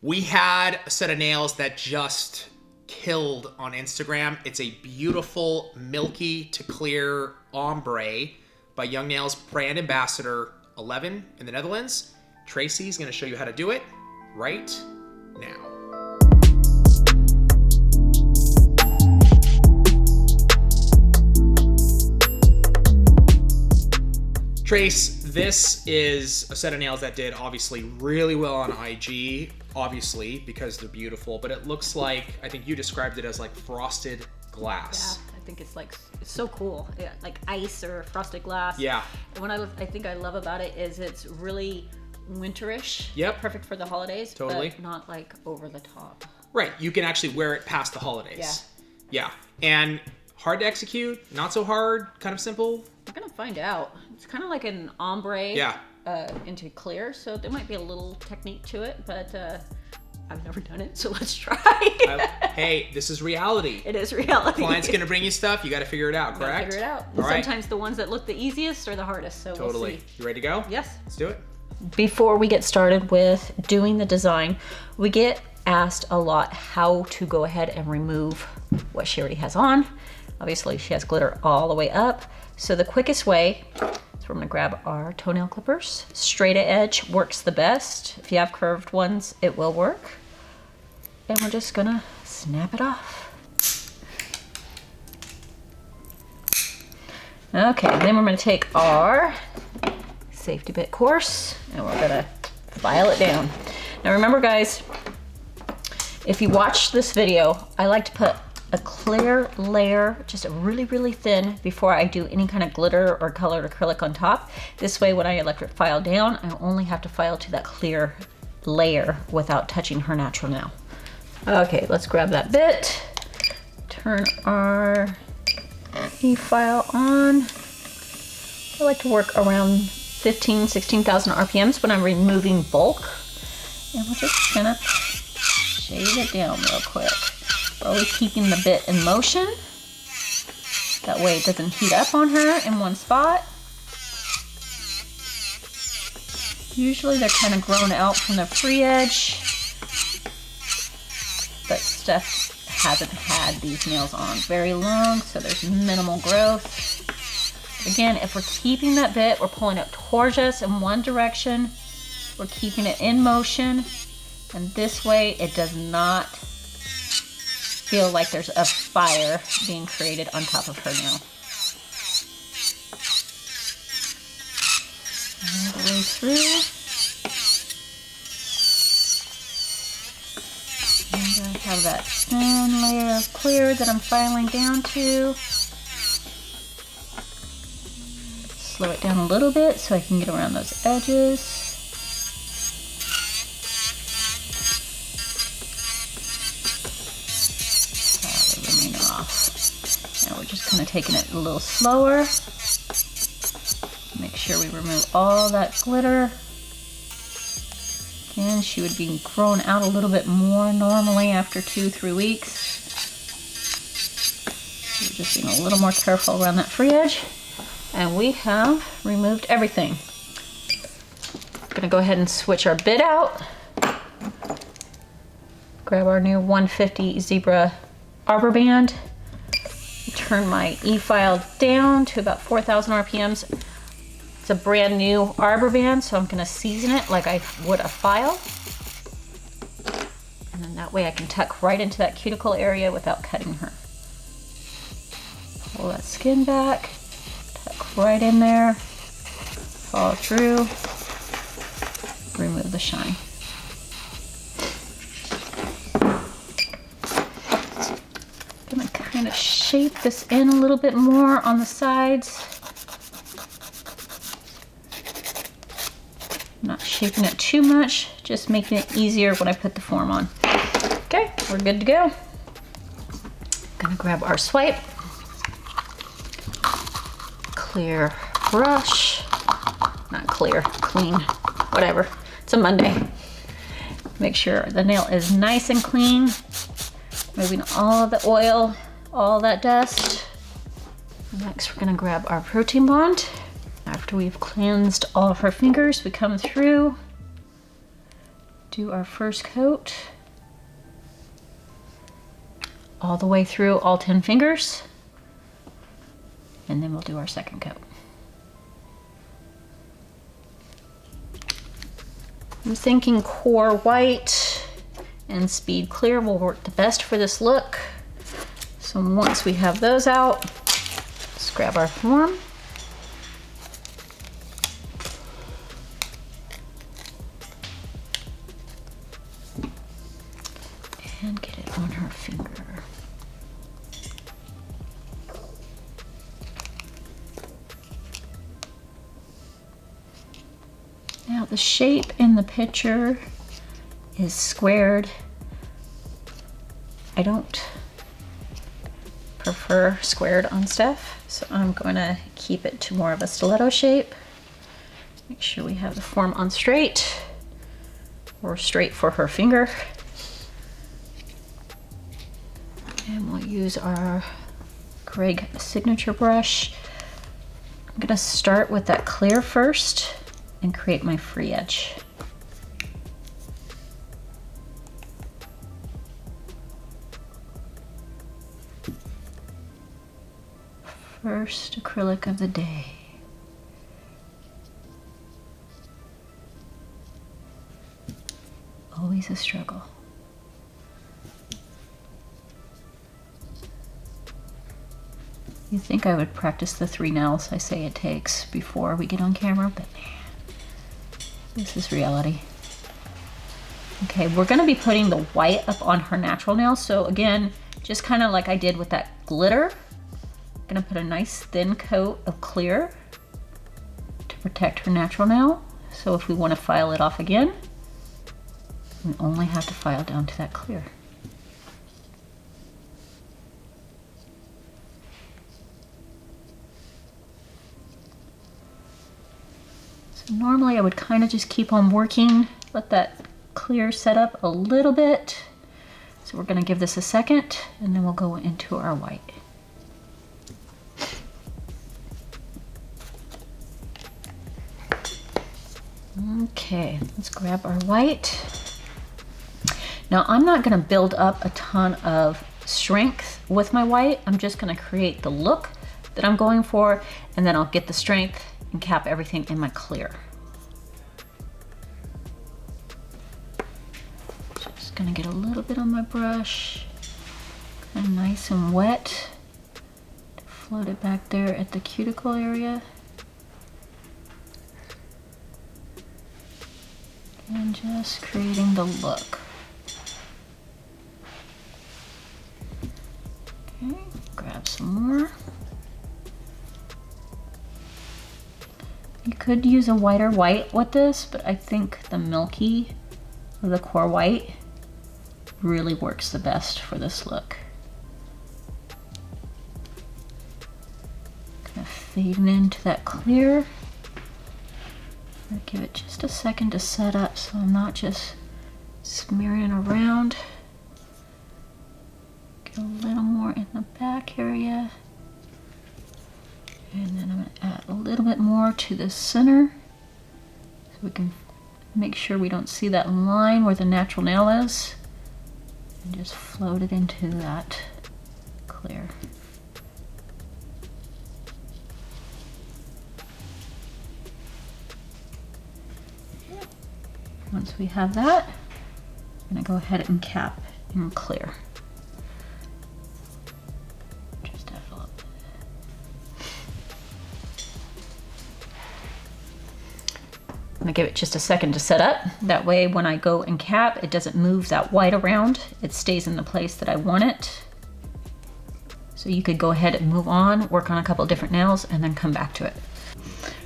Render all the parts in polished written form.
We had a set of nails that just killed on Instagram. It's a beautiful milky to clear ombre by Young Nails brand ambassador 11 in the Netherlands. Tracey's gonna show you how to do it right now. Trace, this is a set of nails that did obviously really well on IG, obviously because they're beautiful, but it looks like, I think you described it as like frosted glass. Yeah, I think it's so cool. Yeah, like ice or frosted glass. Yeah. And what I think I love about it is it's really winterish. Yep. Perfect for the holidays. Totally. But not like over the top. Right, you can actually wear it past the holidays. Yeah. Yeah, and hard to execute, not so hard, kind of simple. We're gonna find out. It's kind of like an ombre. Yeah. Into clear, so there might be a little technique to it, but I've never done it, so let's try. Hey, this is reality. It is reality. Client's gonna bring you stuff, you gotta figure it out, correct? Figure it out. All right. Sometimes the ones that look the easiest are the hardest, so Totally. we'll see. You ready to go? Yes. Let's do it. Before we get started with doing the design, we get asked a lot how to go ahead and remove what she already has on. Obviously, she has glitter all the way up. So the quickest way is we're gonna grab our toenail clippers. Straight edge works the best. If you have curved ones, it will work. And we're just gonna snap it off. Okay, then we're gonna take our safety bit course and we're gonna file it down. Now remember guys, if you watch this video, I like to put a clear layer, just a really thin, before I do any kind of glitter or colored acrylic on top. This way when I electric file down, I only have to file to that clear layer without touching her natural nail. Okay, let's grab that bit, turn our e-file on. I like to work around 16,000 RPMs when I'm removing bulk. And we're just gonna shave it down real quick. Always keeping the bit in motion. That way it doesn't heat up on her in one spot. Usually they're kind of grown out from the free edge. But Steph hasn't had these nails on very long, so there's minimal growth. Again, if we're keeping that bit, we're pulling it towards us in one direction. We're keeping it in motion. And this way it does not feel like there's a fire being created on top of her nail. All the way through. And I have that thin layer of clear that I'm filing down to. Slow it down a little bit so I can get around those edges. Just kind of taking it a little slower. Make sure we remove all that glitter. Again, she would be grown out a little bit more normally after 2-3 weeks. So we're just being a little more careful around that free edge. And we have removed everything. I'm gonna go ahead and switch our bit out. Grab our new 150 Zebra Arbor Band. Turn my e-file down to about 4,000 RPMs. It's a brand new arbor band, so I'm gonna season it like I would a file. And then that way I can tuck right into that cuticle area without cutting her. Pull that skin back, tuck right in there, follow through, remove the shine. Kind of shape this in a little bit more on the sides. Not shaping it too much, just making it easier when I put the form on. Okay, we're good to go. Gonna grab our swipe. Clear brush. Not clear, clean, whatever. It's a Monday. Make sure the nail is nice and clean. Removing all of the oil, all that dust. Next, we're gonna grab our protein bond. After we've cleansed all of her fingers, we come through, do our first coat all the way through all 10 fingers, and then we'll do our second coat. I'm thinking core white and speed clear will work the best for this look. So once we have those out, let's grab our form. And get it on her finger. Now the shape in the picture is squared. I don't prefer squared on stuff, so I'm going to keep it to more of a stiletto shape. Make sure we have the form on straight, or straight for her finger. And we'll use our Greg signature brush. I'm gonna start with that clear first and create my free edge. First acrylic of the day. Always a struggle. You'd think I would practice the 3 nails I say it takes before we get on camera, but man, this is reality. Okay, we're gonna be putting the white up on her natural nail. So again, just kind of like I did with that glitter, I'm gonna put a nice thin coat of clear to protect her natural nail. So if we want to file it off again, we only have to file down to that clear. So normally I would kind of just keep on working, let that clear set up a little bit. So we're going to give this a second, and then we'll go into our white. Okay, let's grab our white. Now I'm not going to build up a ton of strength with my white. I'm just going to create the look that I'm going for, and then I'll get the strength and cap everything in my clear. Just going to get a little bit on my brush, kind of nice and wet, to float it back there at the cuticle area. And just creating the look. Okay, grab some more. You could use a whiter white with this, but I think the milky of the core white really works the best for this look. Kind of fading into that clear. I'll give it just a second to set up so I'm not just smearing around. Get a little more in the back area. And then I'm going to add a little bit more to the center so we can make sure we don't see that line where the natural nail is. And just float it into that clear. Once we have that, I'm going to go ahead and cap in clear. Just add a little bit. I'm going to give it just a second to set up. That way when I go and cap, it doesn't move that white around. It stays in the place that I want it. So you could go ahead and move on, work on a couple different nails, and then come back to it.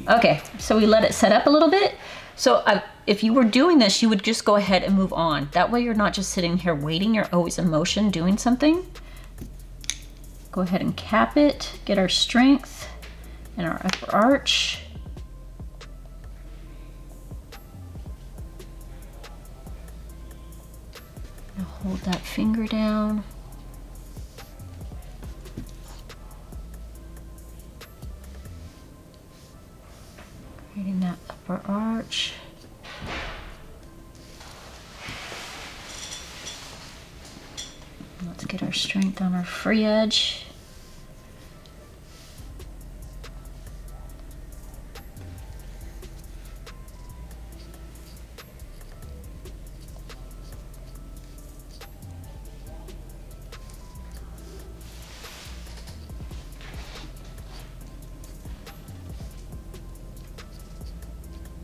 Okay, so we let it set up a little bit. So if you were doing this, you would just go ahead and move on. That way you're not just sitting here waiting, you're always in motion doing something. Go ahead and cap it, get our strength and our upper arch. Now hold that finger down. Creating that upper arch. Let's get our strength on our free edge.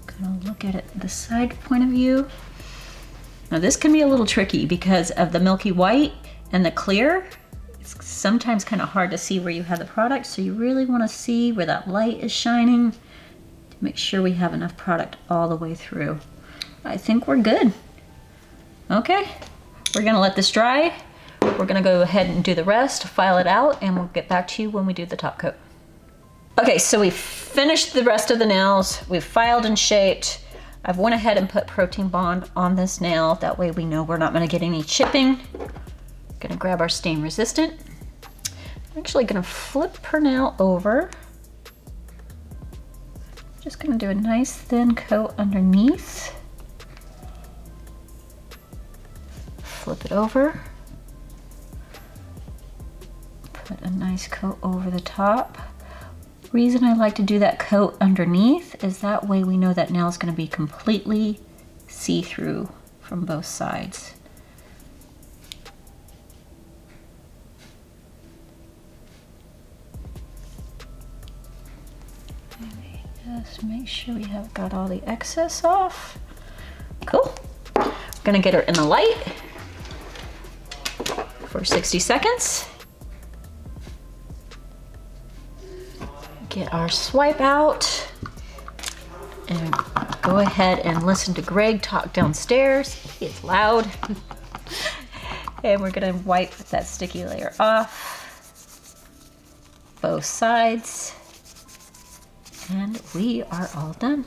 Gonna look at it the side point of view. Now this can be a little tricky because of the milky white and the clear. It's sometimes kind of hard to see where you have the product, so you really want to see where that light is shining to make sure we have enough product all the way through. I think we're good. Okay, we're gonna let this dry. We're gonna go ahead and do the rest, file it out, and we'll get back to you when we do the top coat. Okay, so we've finished the rest of the nails. We've filed and shaped. I've went ahead and put Protein Bond on this nail. That way we know we're not gonna get any chipping. Gonna grab our stain resistant. I'm actually gonna flip her nail over. Just gonna do a nice thin coat underneath. Flip it over. Put a nice coat over the top. Reason I like to do that coat underneath is that way we know that nail is going to be completely see-through from both sides. Maybe just make sure we have got all the excess off. Cool. I'm going to get her in the light for 60 seconds. Get our swipe out and go ahead and listen to Greg talk downstairs. It's loud. And we're gonna wipe that sticky layer off, both sides, and we are all done.